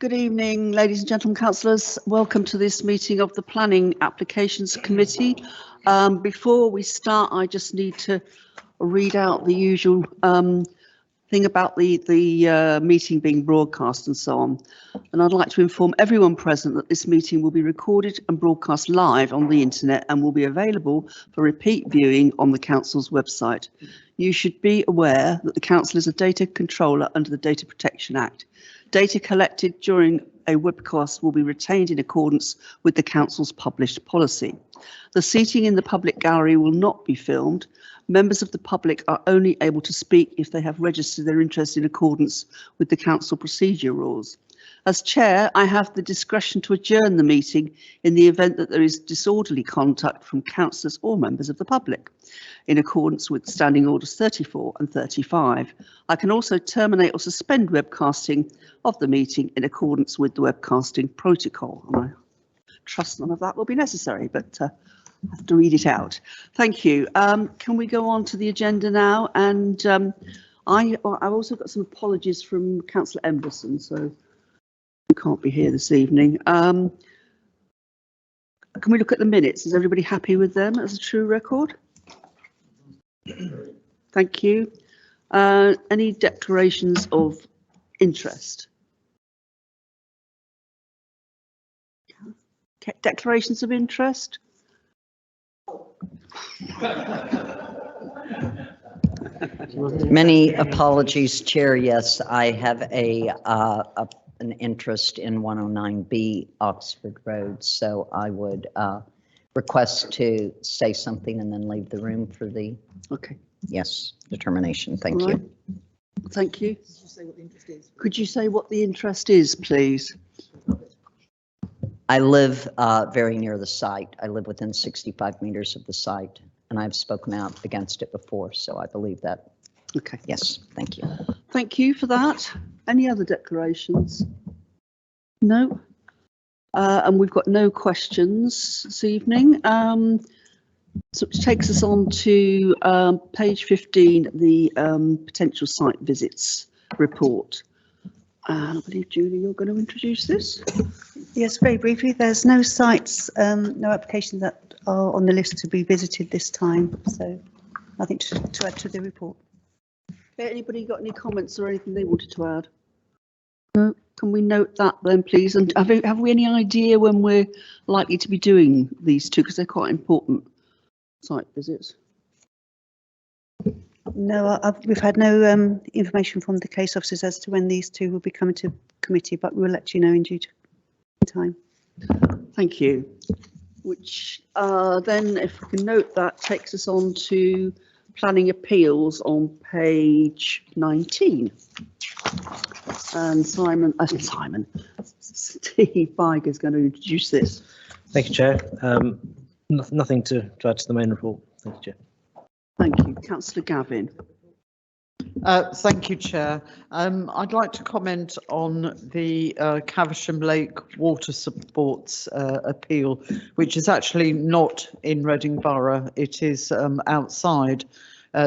Good evening, ladies and gentlemen, councillors. Welcome to this meeting of the Planning Applications Committee. Before we start, I just need to read out the usual thing about the meeting being broadcast and so on. And I'd like to inform everyone present that this meeting will be recorded and broadcast live on the internet and will be available for repeat viewing on the council's website. You should be aware that the council is a data controller under the Data Protection Act. Data collected during a webcast will be retained in accordance with the council's published policy. The seating in the public gallery will not be filmed. Members of the public are only able to speak if they have registered their interest in accordance with the council procedure rules. As chair, I have the discretion to adjourn the meeting in the event that there is disorderly conduct from councillors or members of the public, in accordance with Standing Orders 34 and 35. I can also terminate or suspend webcasting of the meeting in accordance with the webcasting protocol. And I trust none of that will be necessary, but I have to read it out. Thank you. Can we go on to the agenda now? And I've also got some apologies from Councillor Emberson, so who can't be here this evening. Can we look at the minutes? Is everybody happy with them as a true record? Thank you. Any declarations of interest? Declarations of interest? Many apologies, Chair. Yes, I have an interest in 109B Oxford Road, so I would request to say something and then leave the room for the determination. Thank you. Thank you. Could you say what the interest is, please? I live very near the site. I live within 65 meters of the site, and I've spoken out against it before, so I believe that. Okay. Yes, thank you. Thank you for that. Any other declarations? No. And we've got no questions this evening. So it takes us on to page 15, the potential site visits report. I believe, Julie, you're going to introduce this. Yes, very briefly. There's no sites, no applications that are on the list to be visited this time, so nothing to add to the report. Anybody got any comments or anything they wanted to add? No. Can we note that then, please? And have we any idea when we're likely to be doing these two, because they're quite important site visits? No, we've had no information from the case officers as to when these two will be coming to committee, but we'll let you know in due time. Thank you. Which then, if we can note, that takes us on to planning appeals on page 19. And Steve Feig is going to introduce this. Thank you, Chair. Nothing to add to the main report. Thank you, Chair. Thank you. Councillor Gavin. Thank you, Chair. I'd like to comment on the Caversham Lake Water Supports appeal, which is actually not in Reading Borough. It is outside,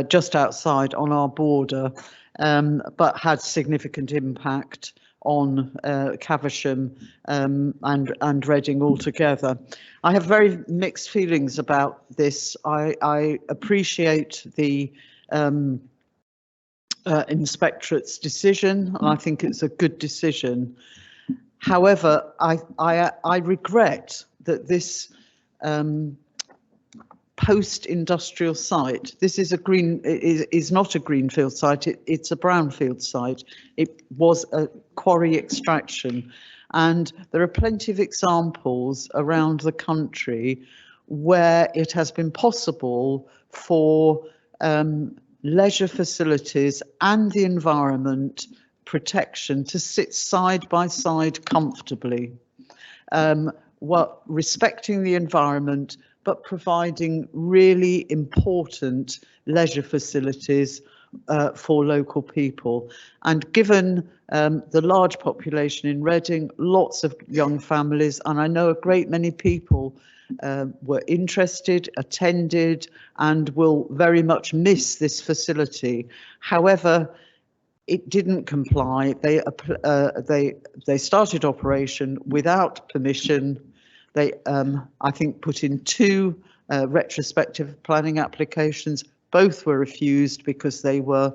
just outside on our border, but had significant impact on Caversham and Reading altogether. I have very mixed feelings about this. I appreciate the inspectorate's decision, and I think it's a good decision. However, I regret that this post-industrial site, this is is not a greenfield site, it's a brownfield site. It was a quarry extraction, and there are plenty of examples around the country where it has been possible for leisure facilities and the environment protection to sit side by side comfortably, while respecting the environment but providing really important leisure facilities for local people. And given the large population in Reading, lots of young families, and I know a great many people were interested, attended, and will very much miss this facility. However, it didn't comply. They started operation without permission. They, I think, put in 2 retrospective planning applications. Both were refused because they were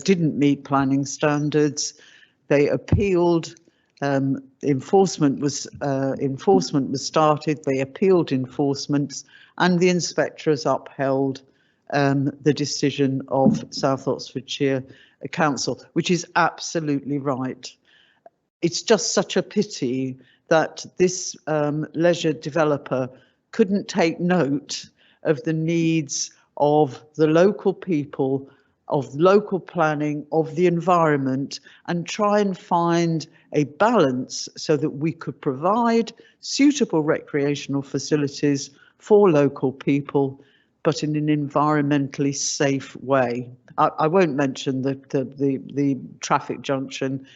didn't meet planning standards. They appealed. Enforcement was started. They appealed enforcement, and the inspector has upheld the decision of South Oxfordshire Council, which is absolutely right. It's just such a pity that this leisure developer couldn't take note of the needs of the local people, of local planning, of the environment, and try and find a balance so that we could provide suitable recreational facilities for local people, but in an environmentally safe way. I won't mention the traffic junction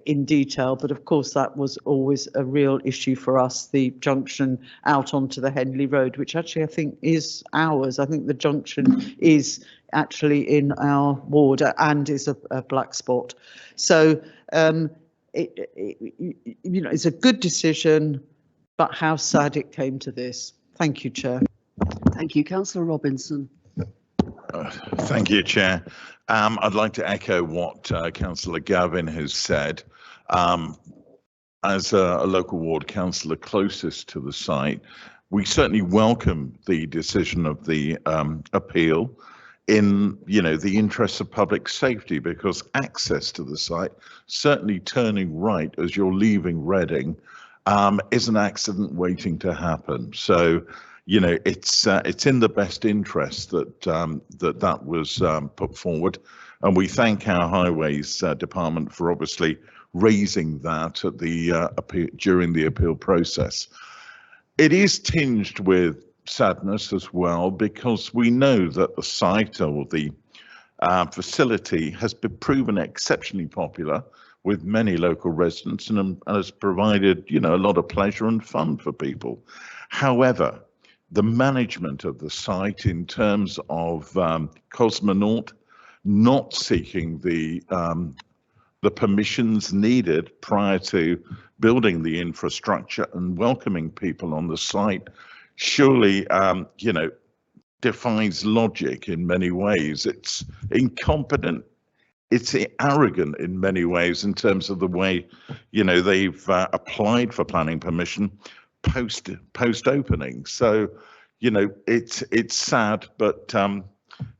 in detail, but of course that was always a real issue for us, the junction out onto the Henley Road, which actually I think is ours. I think the junction is actually in our ward and is a black spot. So it's a good decision, but how sad it came to this. Thank you, Chair. Thank you, Councillor Robinson. Thank you, Chair. I'd like to echo what Councillor Gavin has said. As a local ward councillor closest to the site, we certainly welcome the decision of the appeal in, the interests of public safety, because access to the site, certainly turning right as you're leaving Reading, is an accident waiting to happen. So, it's in the best interest that that was put forward, and we thank our highways department for obviously raising that at the during the appeal process. It is tinged with sadness as well, because we know that the site or the facility has been proven exceptionally popular with many local residents and has provided, a lot of pleasure and fun for people. However, the management of the site in terms of Cosmonaut not seeking the permissions needed prior to building the infrastructure and welcoming people on the site surely, defies logic in many ways. It's incompetent. It's arrogant in many ways in terms of the way, they've applied for planning permission post opening. So, it's sad, but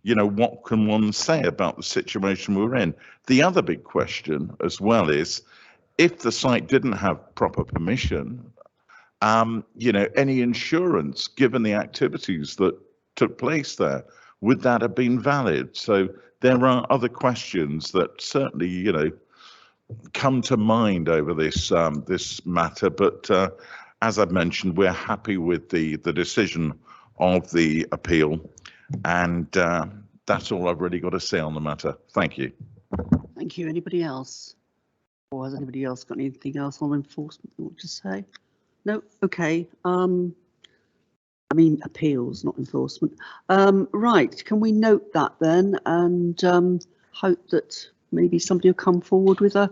what can one say about the situation we're in? The other big question as well is, if the site didn't have proper permission, any insurance, given the activities that took place there, would that have been valid? So there are other questions that certainly, come to mind over this this matter. But as I've mentioned, we're happy with the decision of the appeal, and that's all I've really got to say on the matter. Thank you. Thank you. Anybody else? Or has anybody else got anything else on enforcement they want to say? No? Okay. Appeals, not enforcement. Right, can we note that then, and hope that maybe somebody will come forward with a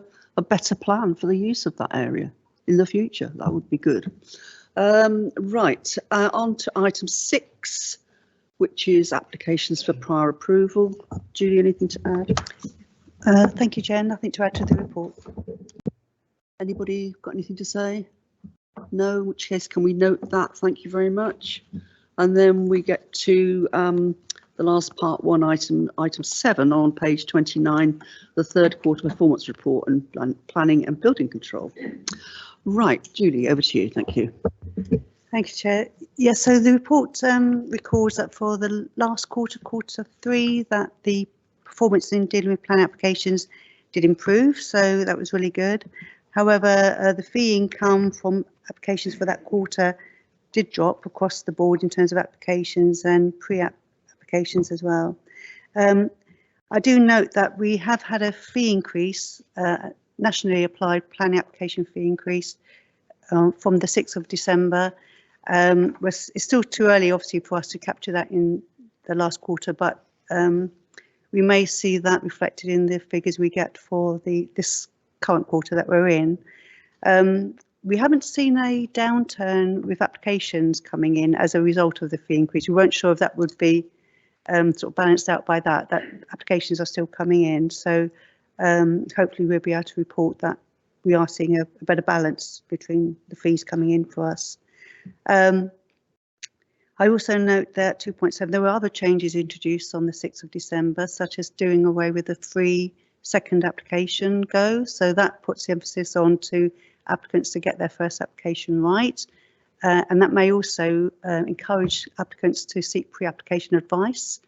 better plan for the use of that area in the future? That would be good. Right, on to item 6, which is applications for prior approval. Julie, anything to add? Thank you, Chair. Nothing to add to the report. Anybody got anything to say? No, in which case can we note that? Thank you very much. And then we get to the last part 1, item 7 on page 29, the third quarter performance report and planning and building control. Right, Julie, over to you. Thank you. Thank you, Chair. Yes, so the report records that for the last quarter 3, that the performance in dealing with planning applications did improve, so that was really good. However, the fee income from applications for that quarter did drop across the board in terms of applications and pre-applications as well. I do note that we have had a fee increase, nationally applied planning application fee increase from the 6th of December. It's still too early, obviously, for us to capture that in the last quarter, but we may see that reflected in the figures we get for this current quarter that we're in. We haven't seen a downturn with applications coming in as a result of the fee increase. We weren't sure if that would be sort of balanced out by that applications are still coming in. So hopefully we'll be able to report that we are seeing a better balance between the fees coming in for us. I also note that 2.7, there were other changes introduced on the 6th of December, such as doing away with the free second application go. So that puts the emphasis on to applicants to get their first application right. And that may also encourage applicants to seek pre-application advice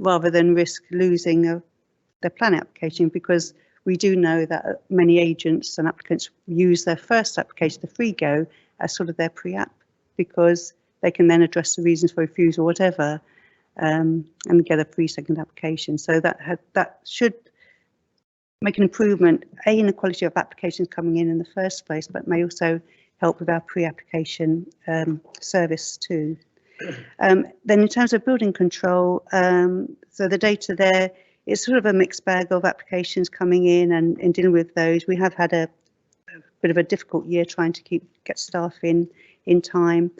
rather than risk losing their planning application, because we do know that many agents and applicants use their first application, the free go, as sort of their pre-app, because they can then address the reasons for refusal or whatever, and get a free second application. So that should make an improvement, in the quality of applications coming in the first place, but may also help with our pre-application service too. Then in terms of building control, so the data there, it's sort of a mixed bag of applications coming in, and in dealing with those, we have had a bit of a difficult year trying to get staff in time.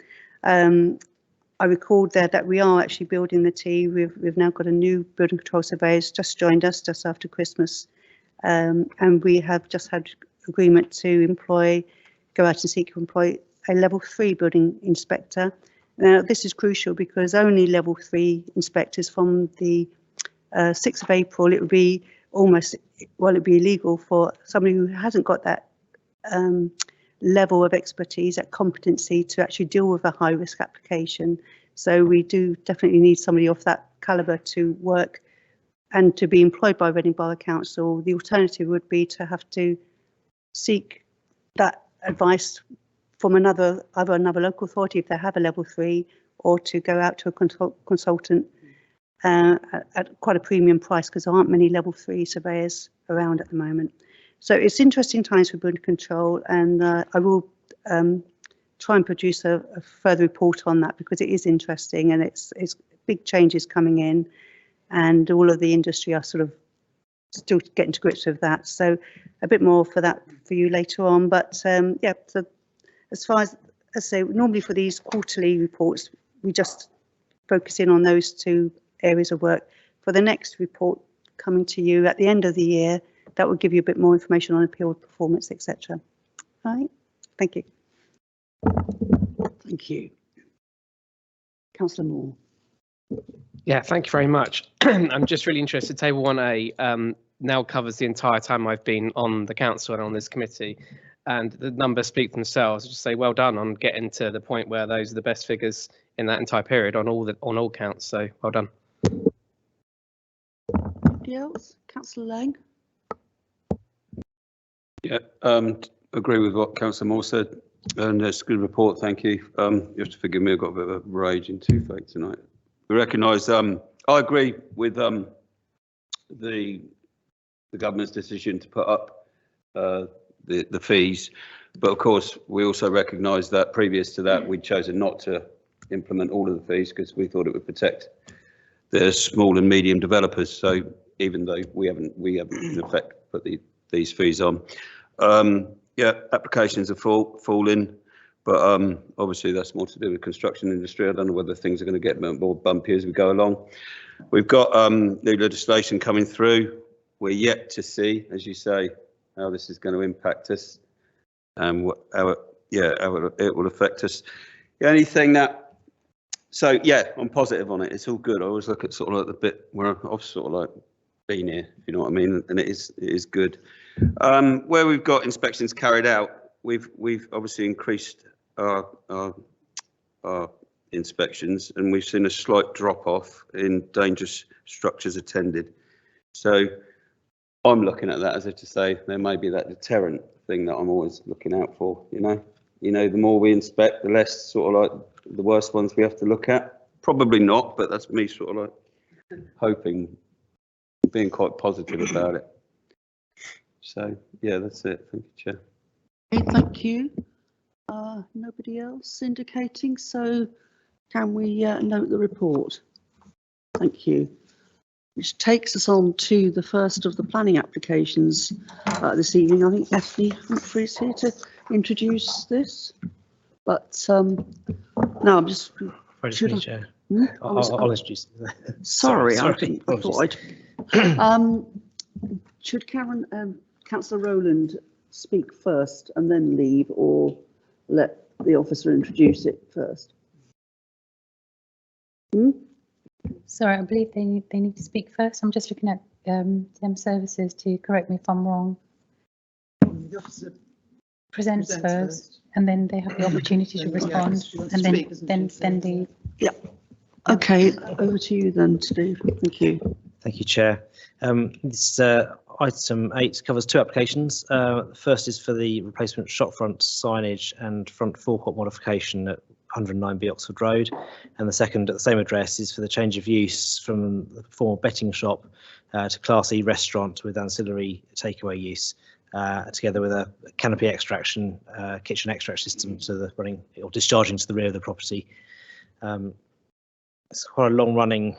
I recalled there that we are actually building the team. We've now got a new building control surveyor just joined us just after Christmas, and we have just had agreement to go out and seek to employ a level 3 building inspector. Now this is crucial because only level 3 inspectors from the 6th of April, it would be it'd be illegal for somebody who hasn't got that level of expertise, that competency to actually deal with a high risk application. So we do definitely need somebody of that calibre to work and to be employed by Reading Borough Council. The alternative would be to have to seek that advice from either another local authority if they have a level 3, or to go out to a consultant at quite a premium price, because there aren't many level 3 surveyors around at the moment. So it's interesting times for building control, and I will try and produce a further report on that, because it is interesting and it's big changes coming in, and all of the industry are sort of still getting to grips with that. So a bit more for that for you later on. But yeah, so as far as I say, normally for these quarterly reports, we just focus in on those 2 areas of work. For the next report coming to you at the end of the year, that will give you a bit more information on appeal performance, etc. All right, thank you. Thank you. Councillor Moore. Yeah, thank you very much. I'm just really interested. Table 1A now covers the entire time I've been on the council and on this committee, and the numbers speak for themselves. I just say well done on getting to the point where those are the best figures in that entire period on all counts. So well done. Anybody else? Councillor Lang. Yeah, agree with what Councillor Moore said, and it's a good report, thank you. You have to forgive me, I've got a bit of a rage in toothache tonight. We recognise, I agree with the government's decision to put up the fees, but of course we also recognise that previous to that we'd chosen not to implement all of the fees because we thought it would protect the small and medium developers. So even though we haven't in effect put these fees on, yeah, applications are falling, but obviously that's more to do with construction industry. I don't know whether things are going to get more bumpy as we go along. We've got new legislation coming through. We're yet to see, as you say, how this is going to impact us and how it will affect us. The only thing that, so yeah, I'm positive on it. It's all good. I always look at sort of like the bit where I've sort of like been here, if you know what I mean, and it is good. Where we've got inspections carried out, we've obviously increased our inspections, and we've seen a slight drop off in dangerous structures attended. So I'm looking at that as if to say there may be that deterrent thing that I'm always looking out for. You know, the more we inspect, the less sort of like the worst ones we have to look at. Probably not, but that's me sort of like hoping, being quite positive about it. So yeah, that's it. Thank you, Chair. Okay, thank you. Nobody else indicating, so can we note the report? Thank you. which takes us on to the first of the planning applications this evening. I think Ethne Humphrey's here to introduce this. But no, I'm just. Should I- Chair. Hmm? I'll introduce. Sorry, Sorry, I thought I'd. Should Councillor Rowland speak first and then leave, or let the officer introduce it first? Sorry, I believe they need to speak first. I'm just looking at them services to correct me if I'm wrong. The officer Presents first, and then they have the opportunity to respond, and then the. Yeah. Okay, over to you then, Steve. Thank you. Thank you, Chair. This item 8 covers 2 applications. The first is for the replacement shopfront signage and front forecourt modification at 109B Oxford Road, and the second at the same address is for the change of use from the former betting shop to Class E restaurant with ancillary takeaway use, together with a canopy extraction, kitchen extract system to the running or discharging to the rear of the property. It's quite a long-running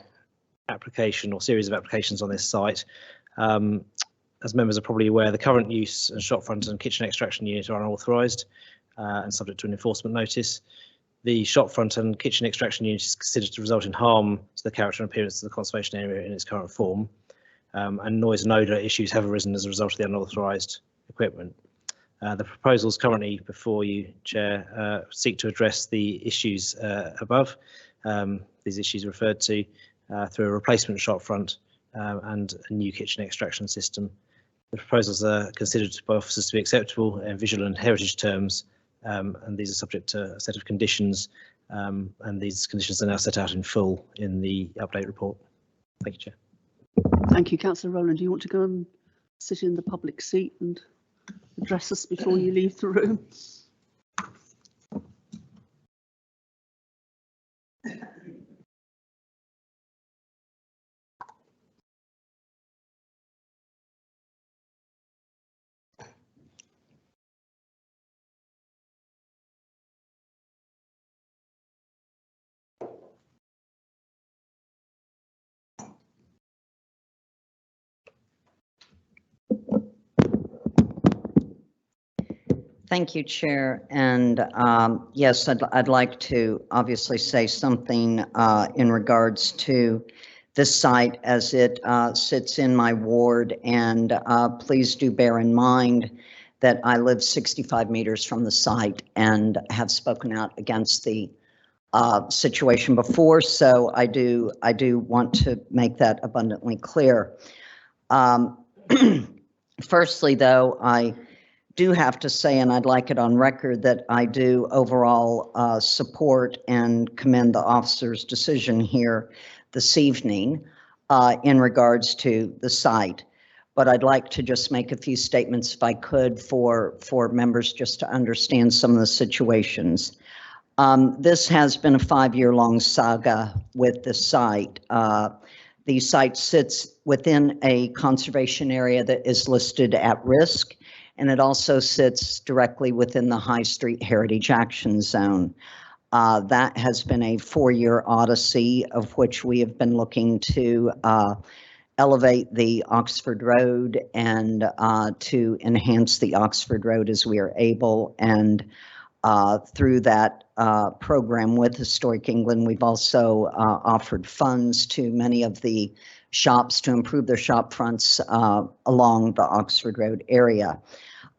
application or series of applications on this site. As members are probably aware, the current use and shopfront and kitchen extraction unit are unauthorised and subject to an enforcement notice. The shopfront and kitchen extraction unit is considered to result in harm to the character and appearance of the conservation area in its current form, and noise and odour issues have arisen as a result of the unauthorised equipment. The proposals currently before you, Chair, seek to address the issues above. These issues referred to through a replacement shopfront and a new kitchen extraction system. The proposals are considered by officers to be acceptable in visual and heritage terms, and these are subject to a set of conditions, and these conditions are now set out in full in the update report. Thank you, Chair. Thank you, Councillor Rowland. Do you want to go and sit in the public seat and address us before you leave the room? Thank you, Chair. And yes, I'd like to obviously say something in regards to this site as it sits in my ward. And please do bear in mind that I live 65 meters from the site and have spoken out against the situation before. So I do want to make that abundantly clear. Firstly, though, I do have to say, and I'd like it on record, that I do overall support and commend the officer's decision here this evening in regards to the site. But I'd like to just make a few statements, if I could, for members just to understand some of the situations. This has been a 5-year-long saga with the site. The site sits within a conservation area that is listed at risk, and it also sits directly within the High Street Heritage Action Zone. That has been a 4-year odyssey of which we have been looking to elevate the Oxford Road and to enhance the Oxford Road as we are able. And through that program with Historic England, we've also offered funds to many of the shops to improve their shop fronts along the Oxford Road area.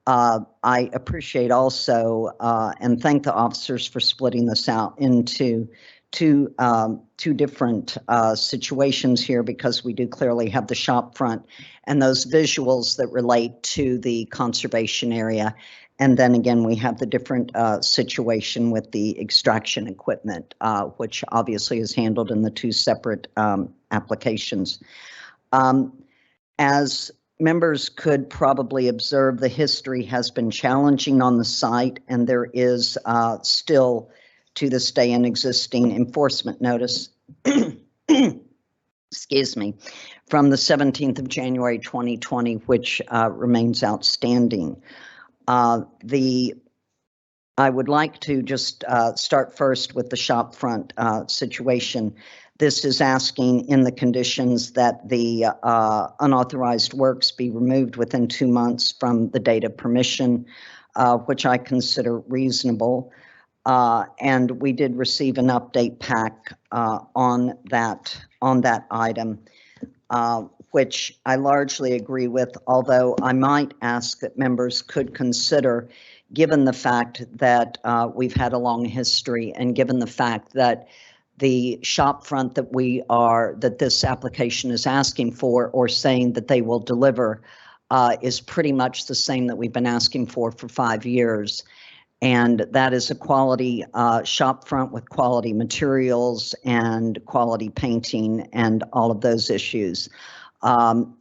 I appreciate also and thank the officers for splitting this out into two different situations here, because we do clearly have the shop front and those visuals that relate to the conservation area. And then again, we have the different situation with the extraction equipment, which obviously is handled in the 2 separate applications. As members could probably observe, the history has been challenging on the site, and there is still to this day an existing enforcement notice, excuse me, from the 17th of January 2020, which remains outstanding. I would like to just start first with the shop front situation. This is asking in the conditions that the unauthorized works be removed within 2 months from the date of permission, which I consider reasonable. And we did receive an update pack on that item, which I largely agree with, although I might ask that members could consider, given the fact that we've had a long history and given the fact that the shop front that this application is asking for or saying that they will deliver is pretty much the same that we've been asking for 5 years. And that is a quality shop front with quality materials and quality painting and all of those issues.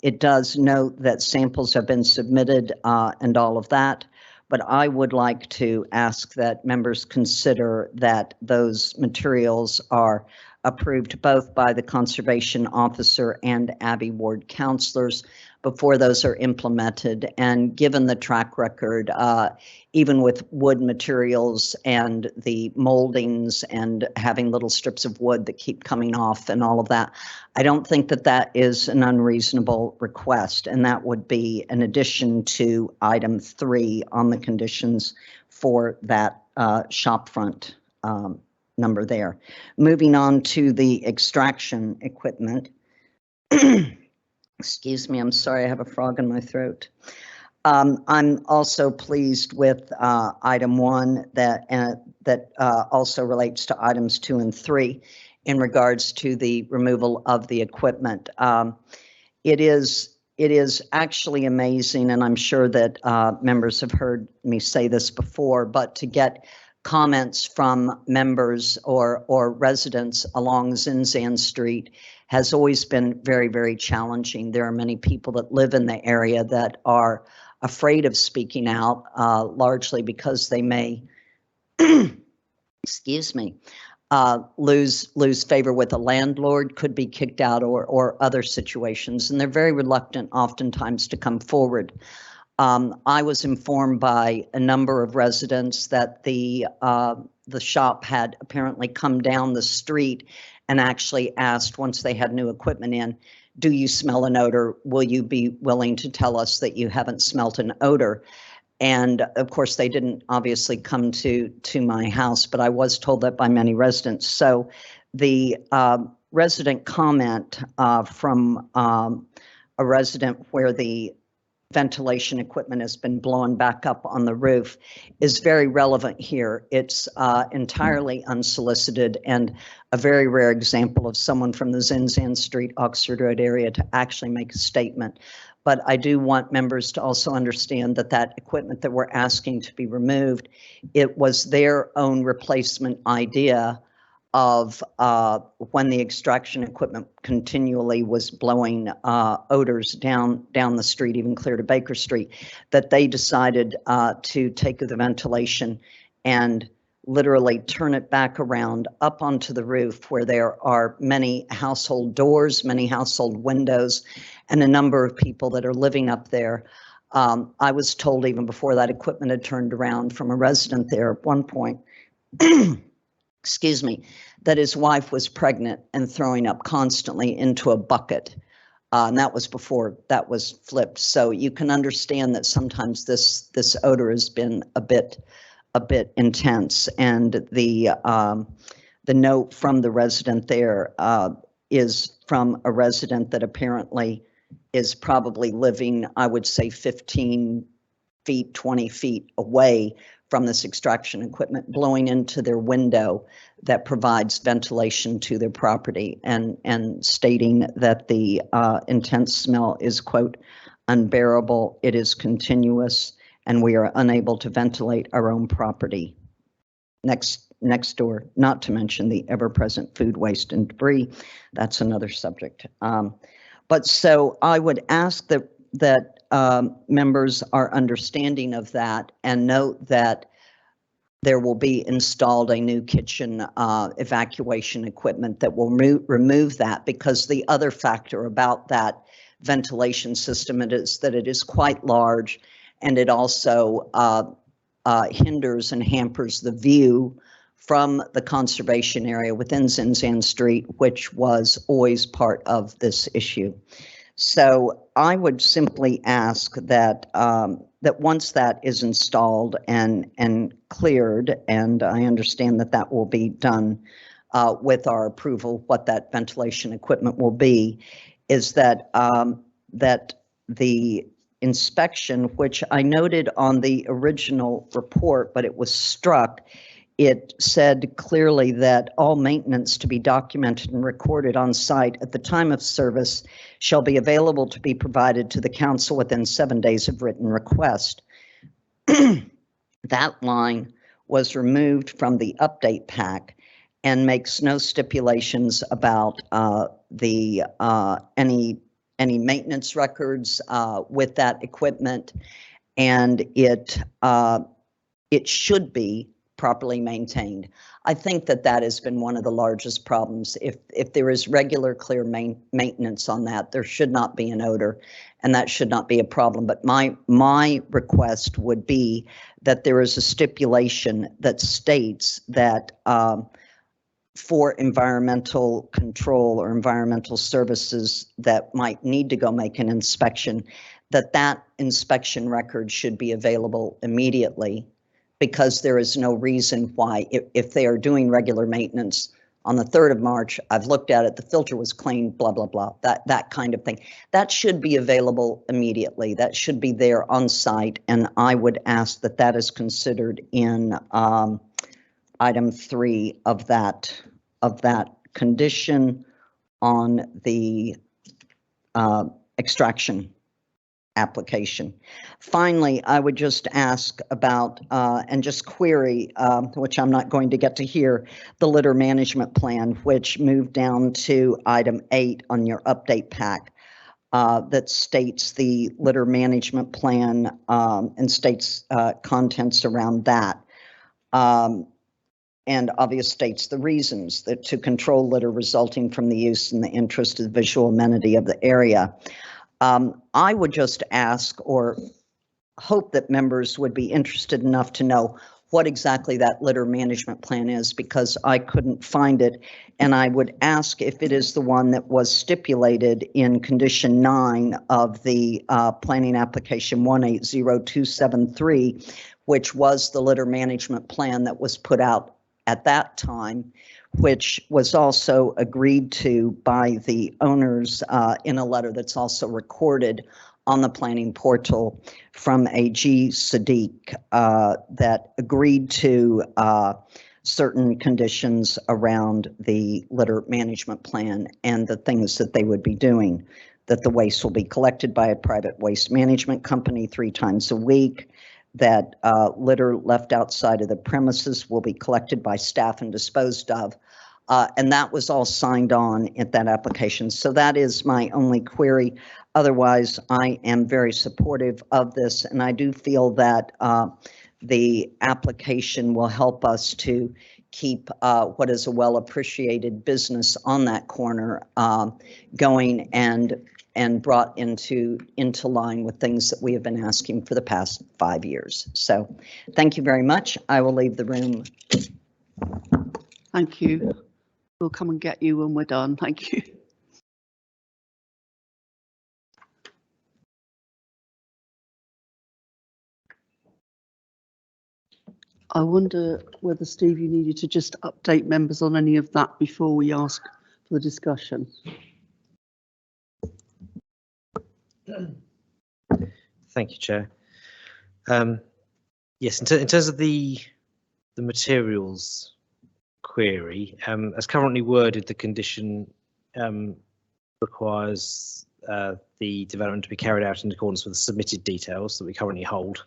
It does note that samples have been submitted and all of that, but I would like to ask that members consider that those materials are approved both by the conservation officer and Abbey Ward councillors before those are implemented. And given the track record, even with wood materials and the moldings and having little strips of wood that keep coming off and all of that, I don't think that that is an unreasonable request. And that would be an addition to item 3 on the conditions for that shop front number there. Moving on to the extraction equipment. Excuse me, I'm sorry, I have a frog in my throat. I'm also pleased with item 1 that also relates to items 2 and 3 in regards to the removal of the equipment. It is actually amazing, and I'm sure that members have heard me say this before, but to get comments from members or residents along Zinzan Street has always been very, very challenging. There are many people that live in the area that are afraid of speaking out, largely because they may, excuse me, lose favor with a landlord, could be kicked out, or other situations, and they're very reluctant oftentimes to come forward. I was informed by a number of residents that the shop had apparently come down the street and actually asked, once they had new equipment in, do you smell an odor? Will you be willing to tell us that you haven't smelt an odor? And of course, they didn't obviously come to my house, but I was told that by many residents. So the resident comment from a resident where the ventilation equipment has been blown back up on the roof is very relevant here. It's entirely unsolicited and a very rare example of someone from the Zinzan Street, Oxford Road area to actually make a statement. But I do want members to also understand that that equipment that we're asking to be removed, it was their own replacement idea of when the extraction equipment continually was blowing odors down the street, even clear to Baker Street, that they decided to take the ventilation and literally turn it back around up onto the roof where there are many household doors, many household windows, and a number of people that are living up there. I was told even before that equipment had turned around from a resident there at one point, excuse me, that his wife was pregnant and throwing up constantly into a bucket. And that was before that was flipped. So you can understand that sometimes this odor has been a bit intense. And the note from the resident there is from a resident that apparently is probably living, I would say 15 feet, 20 feet away from this extraction equipment, blowing into their window that provides ventilation to their property, and stating that the intense smell is, quote, unbearable, it is continuous, and we are unable to ventilate our own property next door, not to mention the ever-present food waste and debris. That's another subject. But so I would ask that members are understanding of that and note that there will be installed a new kitchen evacuation equipment that will remove that, because the other factor about that ventilation system is that it is quite large, and it also hinders and hampers the view from the conservation area within Zinzan Street, which was always part of this issue. So I would simply ask that that once that is installed and cleared, and I understand that that will be done with our approval, what that ventilation equipment will be, is that that the inspection, which I noted on the original report, but it was struck. It said clearly that all maintenance to be documented and recorded on site at the time of service shall be available to be provided to the council within 7 days of written request. That line was removed from the update pack and makes no stipulations about any maintenance records with that equipment, and it should be properly maintained. I think that that has been one of the largest problems. If there is regular clear maintenance on that, there should not be an odor, and that should not be a problem. But my request would be that there is a stipulation that states that for environmental control or environmental services that might need to go make an inspection, that inspection record should be available immediately, because there is no reason why, if they are doing regular maintenance on the 3rd of March, I've looked at it, the filter was clean, blah, blah, blah, that kind of thing. That should be available immediately. That should be there on site, and I would ask that that is considered in item 3 of that condition on the extraction application. Finally, I would just ask about and just query, which I'm not going to get to here, the litter management plan, which moved down to item 8 on your update pack, that states the litter management plan and states contents around that. And obviously states the reasons that to control litter resulting from the use in the interest of the visual amenity of the area. I would just ask or hope that members would be interested enough to know what exactly that litter management plan is, because I couldn't find it. And I would ask if it is the one that was stipulated in condition 9 of the planning application 180273, which was the litter management plan that was put out at that time, which was also agreed to by the owners in a letter that's also recorded on the planning portal from A.G. Sadiq that agreed to certain conditions around the litter management plan and the things that they would be doing, that the waste will be collected by a private waste management company 3 times a week, that litter left outside of the premises will be collected by staff and disposed of. And that was all signed on at that application. So that is my only query. Otherwise, I am very supportive of this, and I do feel that the application will help us to keep what is a well-appreciated business on that corner going and brought into line with things that we have been asking for the past 5 years. So thank you very much. I will leave the room. Thank you. We'll come and get you when we're done. Thank you. I wonder whether, Steve, you needed to just update members on any of that before we ask for the discussion. Thank you, Chair. Yes, in terms of the materials query, as currently worded, the condition requires the development to be carried out in accordance with the submitted details that we currently hold.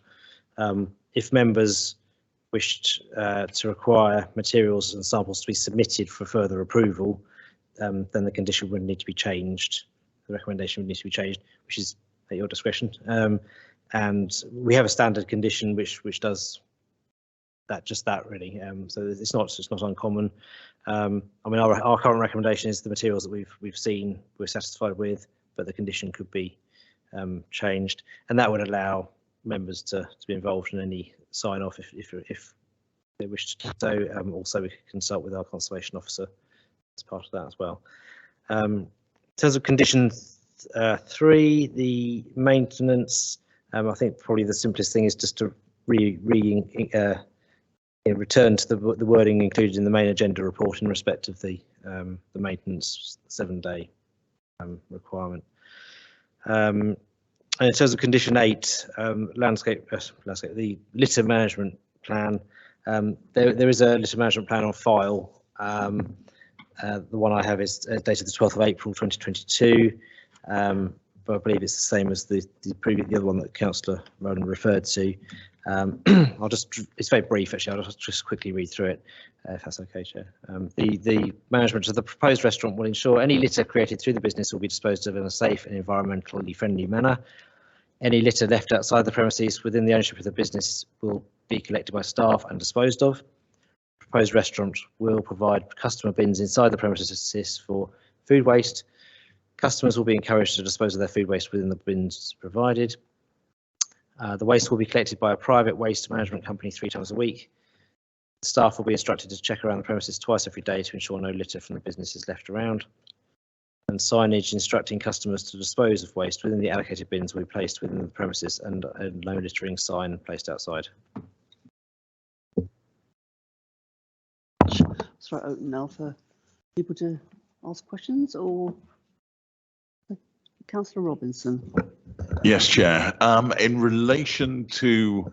If members wished to require materials and samples to be submitted for further approval, then the condition would need to be changed. The recommendation would need to be changed, which is at your discretion. And we have a standard condition which does that, just that really. So it's not uncommon. I mean, our current recommendation is the materials that we've seen we're satisfied with, but the condition could be changed, and that would allow members to be involved in any sign off if they wish to do so. Also, we could consult with our conservation officer as part of that as well. In terms of condition 3, the maintenance, I think probably the simplest thing is just to return to the wording included in the main agenda report in respect of the maintenance 7-day requirement. And in terms of condition 8, landscape, the litter management plan. There is a litter management plan on file. The one I have is dated the 12th of April 2022, but I believe it's the same as the other one that Councillor Rowland referred to. It's very brief actually, I'll just quickly read through it, if that's okay, Chair. The management of the proposed restaurant will ensure any litter created through the business will be disposed of in a safe and environmentally friendly manner. Any litter left outside the premises within the ownership of the business will be collected by staff and disposed of. The proposed restaurant will provide customer bins inside the premises for food waste. Customers will be encouraged to dispose of their food waste within the bins provided. The waste will be collected by a private waste management company 3 times a week. Staff will be instructed to check around the premises twice every day to ensure no litter from the business is left around. And signage instructing customers to dispose of waste within the allocated bins will be placed within the premises, and a no littering sign placed outside. It's right open now for people to ask questions, or Councillor Robinson. Yes, Chair. In relation to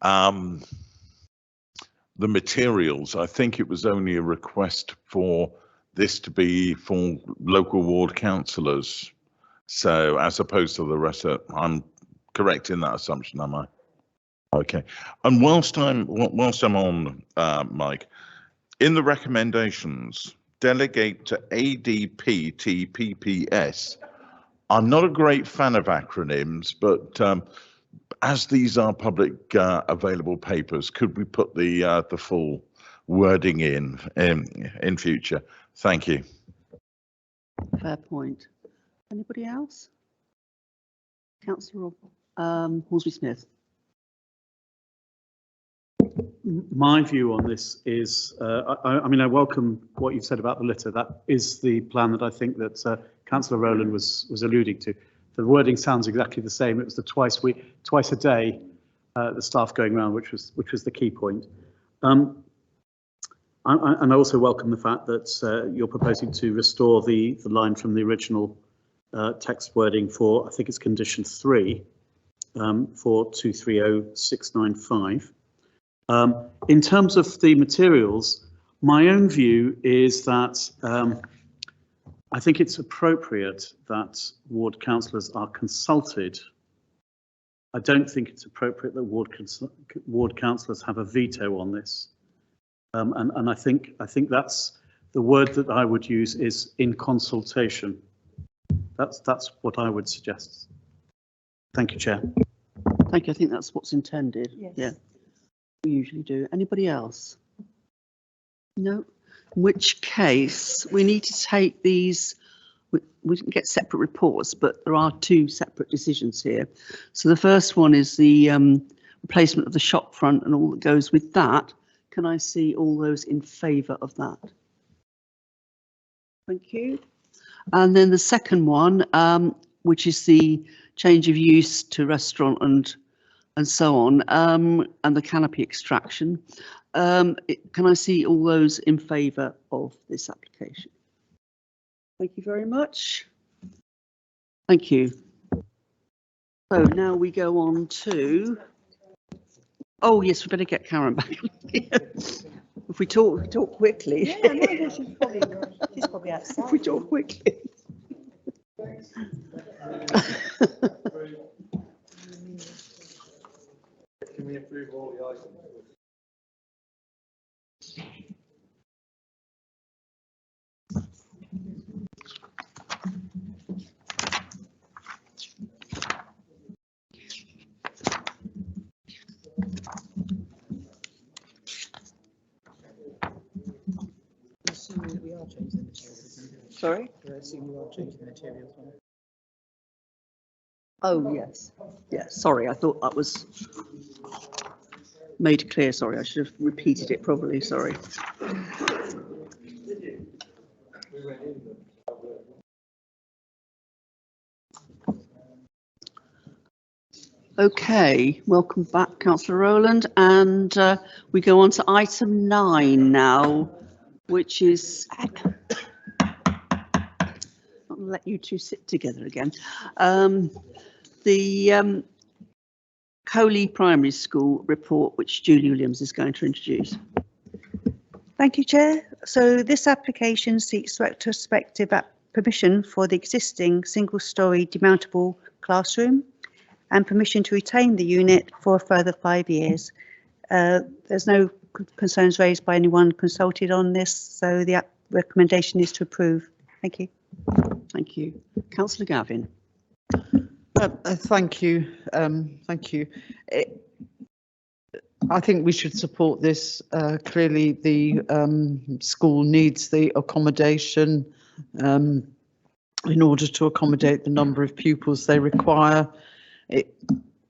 the materials, I think it was only a request for this to be for local ward councillors. So as opposed to the rest of, I'm correct in that assumption, am I? Okay. And whilst I'm on, Mike, in the recommendations, delegate to ADPTPPS. I'm not a great fan of acronyms, but as these are public available papers, could we put the full wording in future? Thank you. Fair point. Anybody else? Councillor Hornsby-Smith. My view on this is, I mean, I welcome what you've said about the litter. That is the plan that I think that Councillor Rowland was alluding to. The wording sounds exactly the same. It was the twice a day, the staff going around, which was the key point. And I also welcome the fact that you're proposing to restore the line from the original text wording for, I think it's condition 3 for 230695. In terms of the materials, my own view is that I think it's appropriate that ward councillors are consulted. I don't think it's appropriate that ward councillors have a veto on this. And I think that's the word that I would use is in consultation. That's what I would suggest. Thank you, Chair. Thank you. I think that's what's intended. Yes. Yeah, we usually do. Anybody else? No. In which case we need to take these. We didn't get separate reports, but there are 2 separate decisions here. So the first one is the replacement of the shop front and all that goes with that. Can I see all those in favour of that? Thank you. And then the second one, which is the change of use to restaurant and so on, and the canopy extraction. Can I see all those in favour of this application? Thank you very much. Thank you. So now we go on to. Oh yes, we better get Karen back. If we talk quickly. Yeah, no, she's probably outside. If we talk quickly. Can we approve all the items? Sorry? Oh yes, yes. Sorry, I thought that was. made clear. Sorry, I should have repeated it probably. Sorry. Okay, welcome back, Councillor Rowland, and we go on to item 9 now, which is. I'll let you two sit together again. The Coley Primary School report, which Julie Williams is going to introduce. Thank you, Chair. So this application seeks retrospective permission for the existing single-storey demountable classroom and permission to retain the unit for a further 5 years. There's no concerns raised by anyone consulted on this, so the recommendation is to approve. Thank you. Thank you. Councillor Gavin. Thank you. Thank you. I think we should support this. Clearly, the school needs the accommodation in order to accommodate the number of pupils they require. It's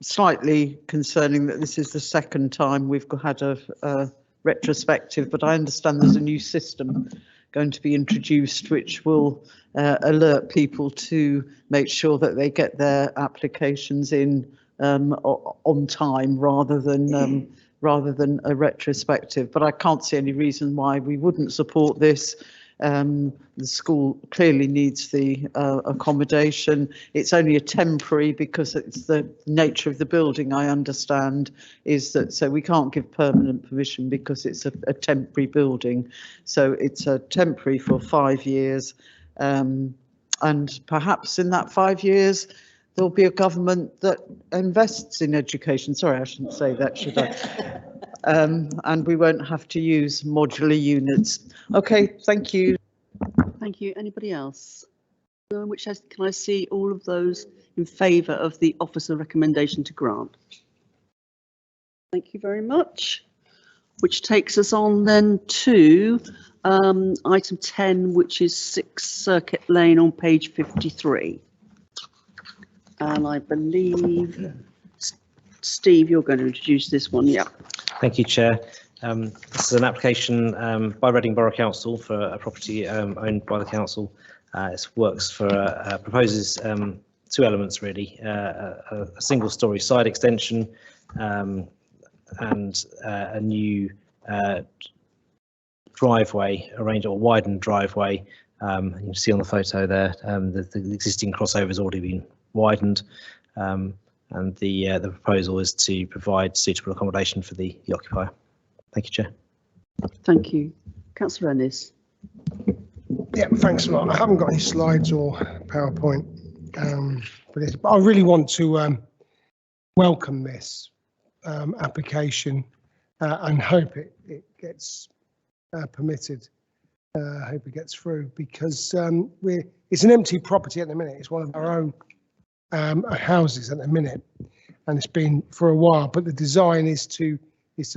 slightly concerning that this is the second time we've had a retrospective, but I understand there's a new system going to be introduced which will alert people to make sure that they get their applications in on time rather than a retrospective. But I can't see any reason why we wouldn't support this. The school clearly needs the accommodation. It's only a temporary because it's the nature of the building, I understand, is that so we can't give permanent permission because it's a temporary building. So it's a temporary for 5 years. And perhaps in that 5 years, there'll be a government that invests in education. Sorry, I shouldn't say that, should I? And we won't have to use modular units. Okay, thank you. Thank you. Anybody else? In which case, can I see all of those in favour of the officer recommendation to grant? Thank you very much. Which takes us on then to item 10, which is 6 Circuit Lane on page 53. And I believe, Steve, you're going to introduce this one. Yeah. Thank you, Chair. This is an application by Reading Borough Council for a property owned by the council. It works for proposes 2 elements really: a single-storey side extension and a new driveway, or widened driveway. You can see on the photo there the existing crossover has already been widened, and the proposal is to provide suitable accommodation for the occupier. Thank you, Chair. Thank you. Councillor Ennis. Yeah, thanks a lot. I haven't got any slides or PowerPoint for this, but I really want to welcome this application and hope it gets permitted. Hope it gets through, because it's an empty property at the minute. It's one of our own houses at the minute, and it's been for a while. But the design is to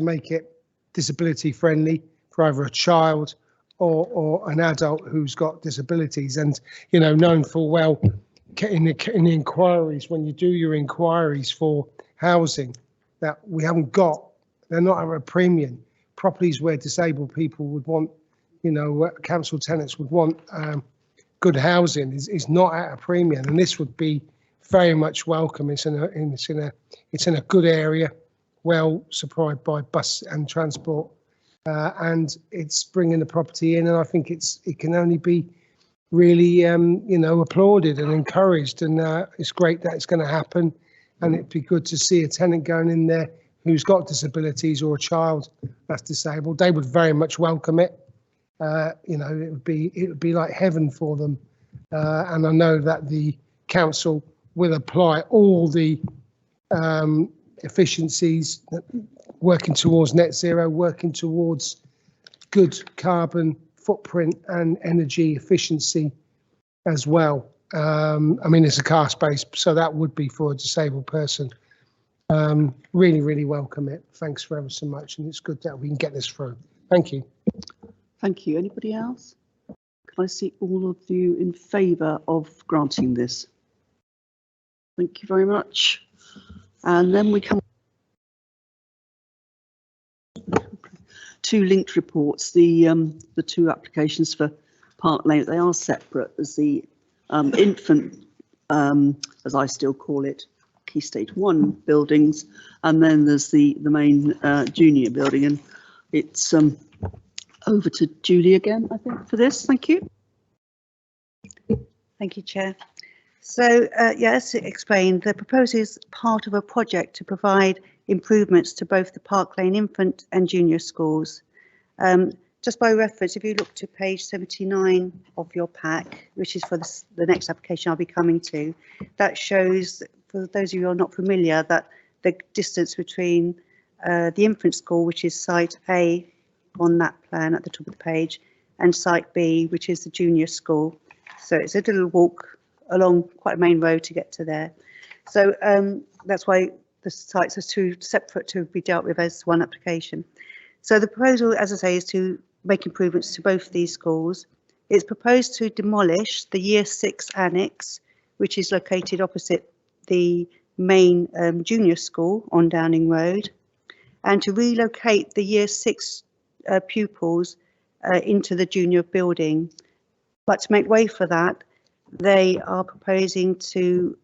make it disability friendly for either a child or an adult who's got disabilities. And you know, known full well in the inquiries, when you do your inquiries for housing, that we haven't got, they're not at a premium. Properties where disabled people would want, you know, council tenants would want good housing is not at a premium, and this would be very much welcome. It's in a good area, well supplied by bus and transport, and it's bringing the property in, and I think it can only be really you know, applauded and encouraged, and it's great that it's going to happen, and it'd be good to see a tenant going in there who's got disabilities or a child that's disabled. They would very much welcome it. You know, it would be like heaven for them, and I know that the council will apply all the efficiencies, working towards net zero, working towards good carbon footprint and energy efficiency as well. I mean, it's a car space, so that would be for a disabled person. Really welcome it. Thanks ever so much, and it's good that we can get this through. Thank you. Thank you. Anybody else? Can I see all of you in favour of granting this? Thank you very much. And then we come two linked reports. The two applications for Park Lane, they are separate. There's the infant, as I still call it, Key Stage 1 buildings, and then there's the main junior building. And it's over to Julie again, I think, for this. Thank you. Thank you, Chair. So, as explained, the proposal is part of a project to provide improvements to both the Park Lane infant and junior schools. Just by reference, if you look to page 79 of your pack, which is for the next application I'll be coming to, that shows, for those of you who are not familiar, that the distance between the infant school, which is site A on that plan at the top of the page, and site B, which is the junior school. So it's a little walk along quite a main road to get to there. So that's why the sites are too separate to be dealt with as one application. So the proposal, as I say, is to make improvements to both these schools. It's proposed to demolish the Year 6 annex, which is located opposite the main junior school on Downing Road, and to relocate the Year 6 pupils into the junior building. But to make way for that, they are proposing to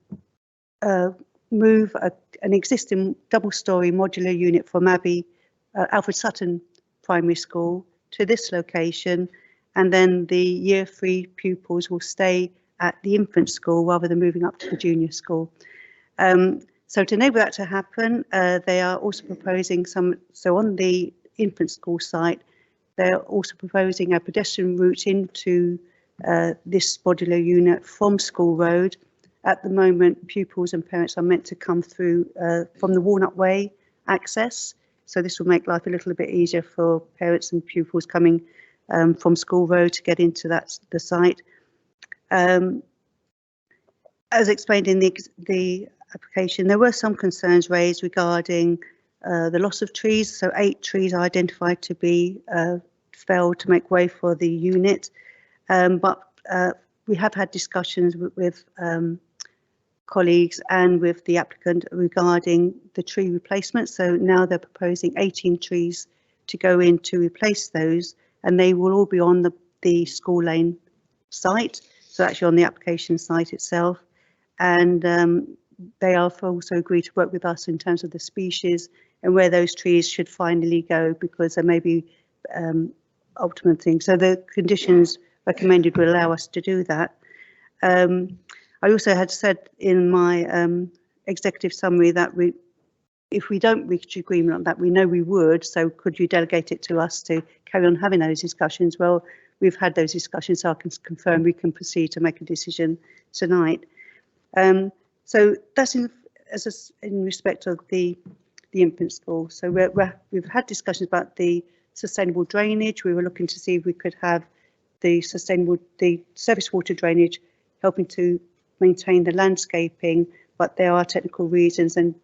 move an existing double-storey modular unit from Alfred Sutton Primary School to this location, and then the Year 3 pupils will stay at the infant school rather than moving up to the junior school. So to enable that to happen, they are also proposing so on the infant school site, they're also proposing a pedestrian route into this modular unit from School Road. At the moment, pupils and parents are meant to come through from the Walnut Way access. So this will make life a little bit easier for parents and pupils coming from School Road to get into the site. As explained in the application, there were some concerns raised regarding the loss of trees. So 8 trees are identified to be felled to make way for the unit. But we have had discussions with colleagues and with the applicant regarding the tree replacement. So now they're proposing 18 trees to go in to replace those, and they will all be on the School Lane site, so actually on the application site itself. And they are also agreed to work with us in terms of the species and where those trees should finally go, because there may be optimum things. So the conditions recommended will allow us to do that. I also had said in my executive summary that if we don't reach agreement on that, we know we would, so could you delegate it to us to carry on having those discussions? Well, we've had those discussions, so I can confirm we can proceed to make a decision tonight. So that's in respect of the infant school. So we've had discussions about the sustainable drainage. We were looking to see if we could have the surface water drainage helping to maintain the landscaping, but there are technical reasons and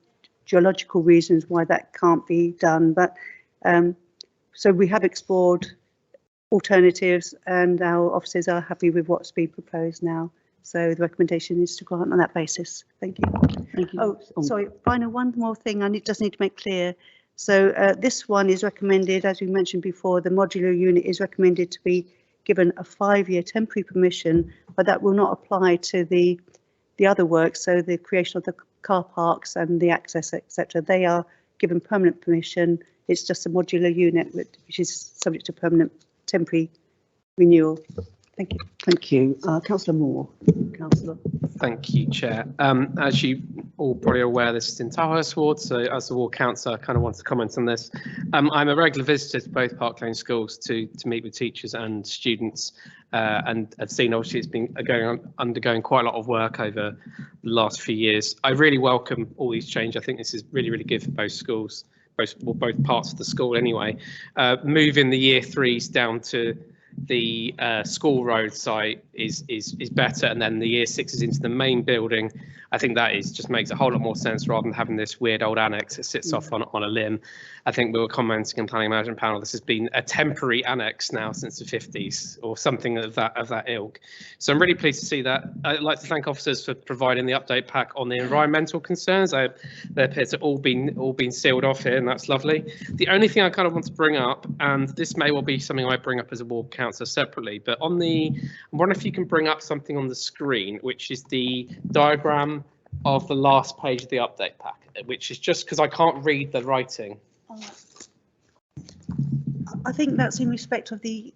geological reasons why that can't be done. But so we have explored alternatives, and our officers are happy with what's being proposed now. So the recommendation is to grant on that basis. Thank you. Thank you. Oh, sorry, final one more thing I just need to make clear. So this one is recommended, as we mentioned before, the modular unit is recommended to be given a 5-year temporary permission, but that will not apply to the other work. So the creation of the car parks and the access, etc. They are given permanent permission. It's just a modular unit which is subject to permanent temporary renewal. Thank you. Thank you. Councillor Moore. Councillor. Thank you, Chair. As you all probably aware, this is in Tilehurst Ward, so as the ward councillor, I kind of want to comment on this. I'm a regular visitor to both Park Lane schools to meet with teachers and students, and I've seen obviously it's been undergoing quite a lot of work over the last few years. I really welcome all these changes. I think this is really, really good for both schools, both parts of the school anyway. Moving the Year 3s down to the School Road site is better, and then the Year 6s into the main building. I think that is just makes a whole lot more sense rather than having this weird old annex that sits off on a limb. I think we were commenting in planning management panel, this has been a temporary annex now since the 50s or something of that ilk. So I'm really pleased to see that. I'd like to thank officers for providing the update pack on the environmental concerns. They appear to all been sealed off here, and that's lovely. The only thing I kind of want to bring up, and this may well be something I bring up as a ward councillor separately, but on the, I wonder if you can bring up something on the screen, which is the diagram of the last page of the update pack, which is just because I can't read the writing. I think that's in respect of the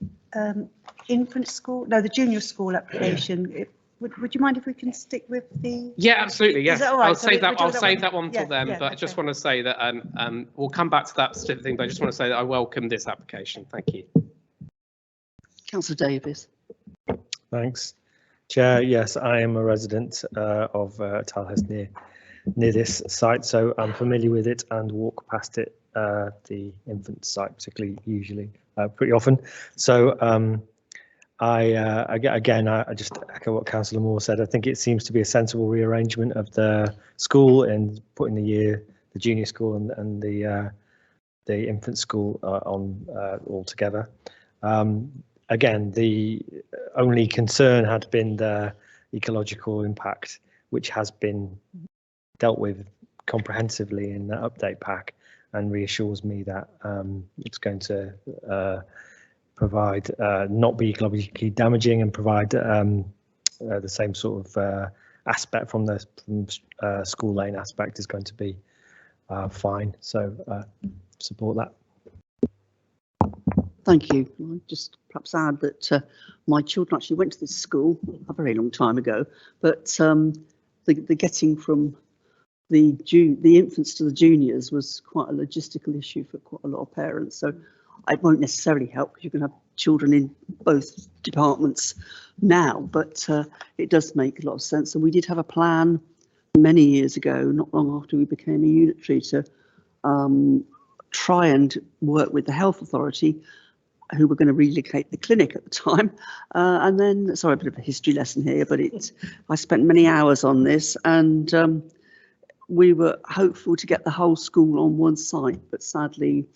infant school, no, the junior school application. Would you mind if we can stick with the? Yeah, absolutely. Yes, right? I'll save that. I'll save that one till then. Yeah, but I just want to say that we'll come back to that specific thing. But I just want to say that I welcome this application. Thank you. Councillor Davis. Thanks, Chair. Yes, I am a resident of Tilehurst near this site, so I'm familiar with it and walk past it, the infant site, particularly usually pretty often. So I just echo what Councillor Moore said. I think it seems to be a sensible rearrangement of the school and putting the junior school and the infant school on all together. Again, the only concern had been the ecological impact, which has been dealt with comprehensively in the update pack, and reassures me that it's going to provide not be ecologically damaging and provide the same sort of aspect from the school lane aspect is going to be fine. So support that. Thank you. I'll just perhaps add that my children actually went to this school a very long time ago, but the getting from the infants to the juniors was quite a logistical issue for quite a lot of parents. So it won't necessarily help because you can have children in both departments now, but it does make a lot of sense. And we did have a plan many years ago, not long after we became a unitary, to try and work with the health authority, who were going to relocate the clinic at the time. And then, sorry, a bit of a history lesson here, but I spent many hours on this, and we were hopeful to get the whole school on one site, but sadly,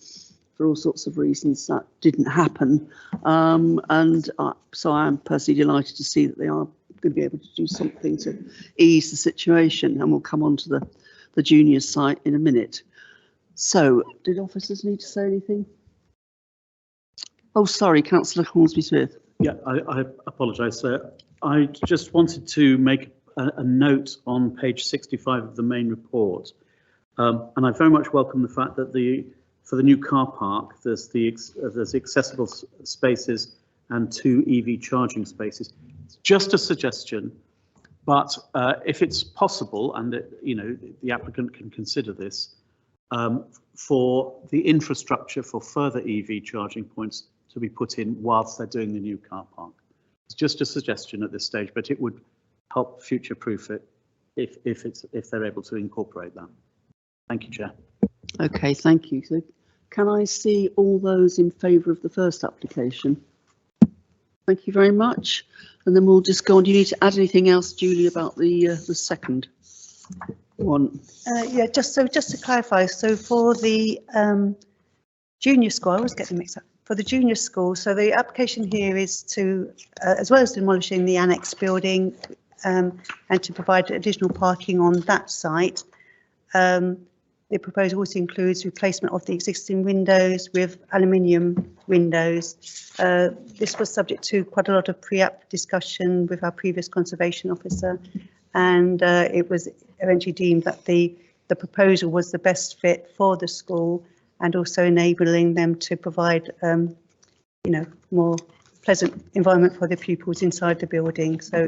for all sorts of reasons, that didn't happen. So I am personally delighted to see that they are going to be able to do something to ease the situation, and we'll come on to the junior site in a minute. So, did officers need to say anything? Oh, sorry, Councillor Hornsby-Smith. Yeah, I apologise, sir. I just wanted to make a note on page 65 of the main report, and I very much welcome the fact that for the new car park, there's accessible spaces and 2 EV charging spaces. It's just a suggestion, but if it's possible, and the applicant can consider this, for the infrastructure for further EV charging points to be put in whilst they're doing the new car park. It's just a suggestion at this stage, but it would help future-proof it if they're able to incorporate that. Thank you, Chair. Okay, thank you. So can I see all those in favour of the first application? Thank you very much. And then we'll just go on. Do you need to add anything else, Julie, about the second one? Yeah, just to clarify, so for the junior school, I always get them mixed up. For the junior school, so the application here is to, as well as demolishing the annex building and to provide additional parking on that site, the proposal also includes replacement of the existing windows with aluminium windows. This was subject to quite a lot of pre-app discussion with our previous conservation officer, and it was eventually deemed that the proposal was the best fit for the school, and also enabling them to provide, more pleasant environment for the pupils inside the building. So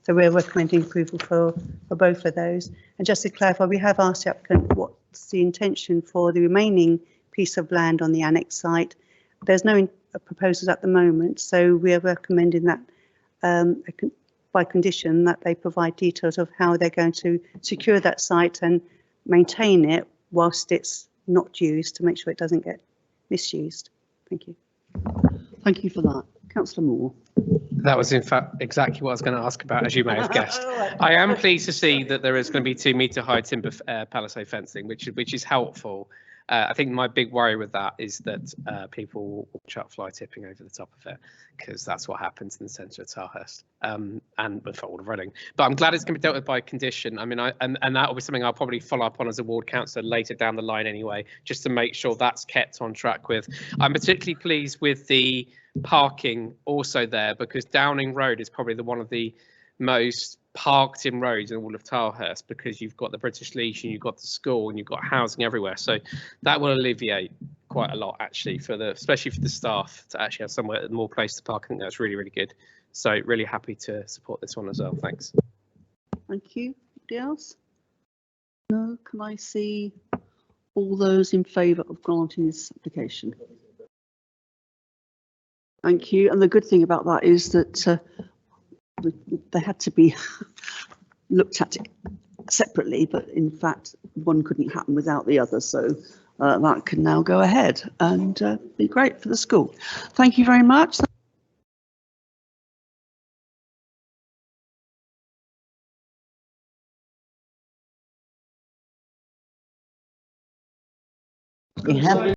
so we're recommending approval for both of those. And just to clarify, we have asked the applicant what's the intention for the remaining piece of land on the annex site. There's no proposals at the moment, so we are recommending that by condition that they provide details of how they're going to secure that site and maintain it whilst it's not used, to make sure it doesn't get misused. Thank you. Thank you for that. Councillor Moore. That was in fact exactly what I was going to ask about, as you may have guessed. I am pleased to see that there is going to be 2-metre high timber palisade fencing, which is helpful. I think my big worry with that is that people will chuck fly tipping over the top of it, because that's what happens in the centre of Tarhurst and with all of Reading. But I'm glad it's going to be dealt with by condition. I mean, and that will be something I'll probably follow up on as a ward councillor later down the line anyway, just to make sure that's kept on track with. I'm particularly pleased with the parking also there, because Downing Road is probably one of the most parked in roads in all of Tarhurst, because you've got the British Legion, you've got the school, and you've got housing everywhere. So that will alleviate quite a lot, actually, especially for the staff to actually have somewhere more place to park. I think that's really, really good. So really happy to support this one as well. Thanks. Thank you. Anybody else? No. Can I see all those in favour of granting this application? Thank you. And the good thing about that is that they had to be looked at separately, but in fact, one couldn't happen without the other. So that can now go ahead and be great for the school. Thank you very much. You have